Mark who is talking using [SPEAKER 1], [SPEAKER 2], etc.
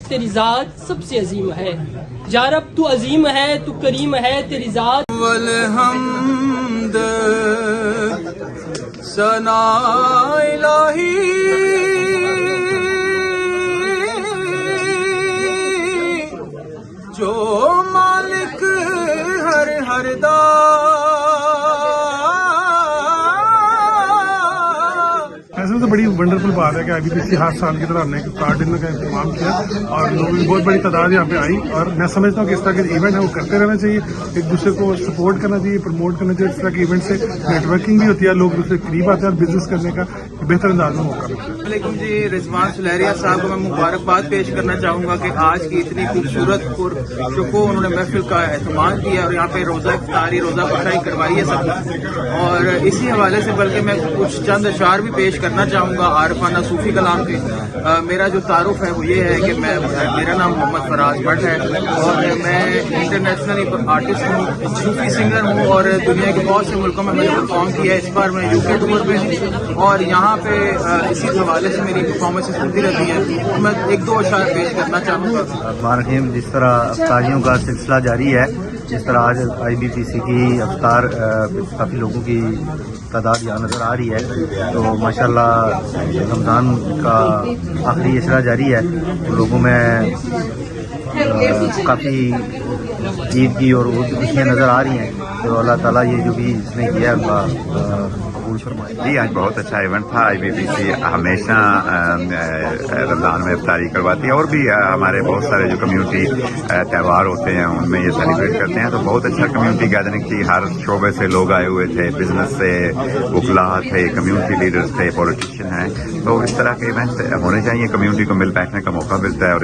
[SPEAKER 1] تیری ذات سب سے عظیم ہے. یا رب تو عظیم ہے، تو کریم ہے، تیری ذات.
[SPEAKER 2] والحمد ثنا الہی جو مالک ہر دا
[SPEAKER 3] ایسے تو بڑی ونڈرفل بات ہے کہ آئی بی پی سی ہر سال کی طرح ہم نے اسٹار ڈنر کا اہتمام کیا اور لوگوں کی بہت بڑی تعداد یہاں پہ آئی. اور میں سمجھتا ہوں کہ اس طرح کے ایونٹ ہے وہ کرتے رہنا چاہیے، ایک دوسرے کو سپورٹ کرنا چاہیے، پروموٹ کرنا چاہیے. اس طرح کے ایونٹ سے نیٹ ورکنگ بھی ہوتی ہے، لوگ دوسرے قریب آتے ہیں اور بزنس کرنے کا بہتر انداز میں موقع ملتا ہے.
[SPEAKER 2] علیکم جی، رضوان سلیریا صاحب کو میں مبارکباد پیش کرنا چاہوں گا کہ آج کی اتنی خوبصورت پرشکو انہوں نے محفل کا اہتمام کیا اور یہاں پہ روزہ افطاری روزہ پٹائی کروائی ہے سب. اور اسی حوالے سے بلکہ میں کچھ چند اشعار بھی پیش کرنا چاہوں گا عارفانہ صوفی کلام کے. میرا جو تعارف ہے وہ یہ ہے کہ میرا نام محمد فراز بٹ ہے اور میں انٹرنیشنل آرٹسٹ ہوں، صوفی سنگر ہوں اور دنیا کے بہت سے ملکوں میں میں نے پرفارم کیا ہے. اس بار میں UK ٹور پہ ہوں اور یہاں پہ اسی حوالے سے میری پرفارمنسز ہوتی رہتی ہیں. میں ایک دو اشعار پیش کرنا چاہوں گا.
[SPEAKER 4] الرحیم، جس طرح افطاریوں کا سلسلہ جاری ہے، جس طرح آج IBPC کی افطار کافی لوگوں کی تعداد یہاں نظر آ رہی ہے، تو ماشاءاللہ رمضان کا آخری اشرا جاری ہے، لوگوں میں کافی عید کی اور خوشیاں نظر آ رہی ہیں. تو اللہ تعالیٰ یہ جو بھی اس نے کیا ہے ان کا قبول فرمائے.
[SPEAKER 5] جی، آج بہت اچھا ایونٹ تھا. IBPC ہمیشہ رمضان میں افطاری کرواتی ہے اور بھی ہمارے بہت سارے جو کمیونٹی تہوار ہوتے ہیں ان میں یہ سیلیبریٹ کرتے ہیں. تو بہت اچھا کمیونٹی گیدرنگ تھی، ہر شعبے سے لوگ آئے ہوئے تھے، بزنس سے وکلاء تھے، کمیونٹی لیڈرز تھے، پولیٹیشین ہیں. تو اس طرح کے ایونٹ ہونے چاہیے، کمیونٹی کو مل بیٹھنے کا موقع ملتا ہے اور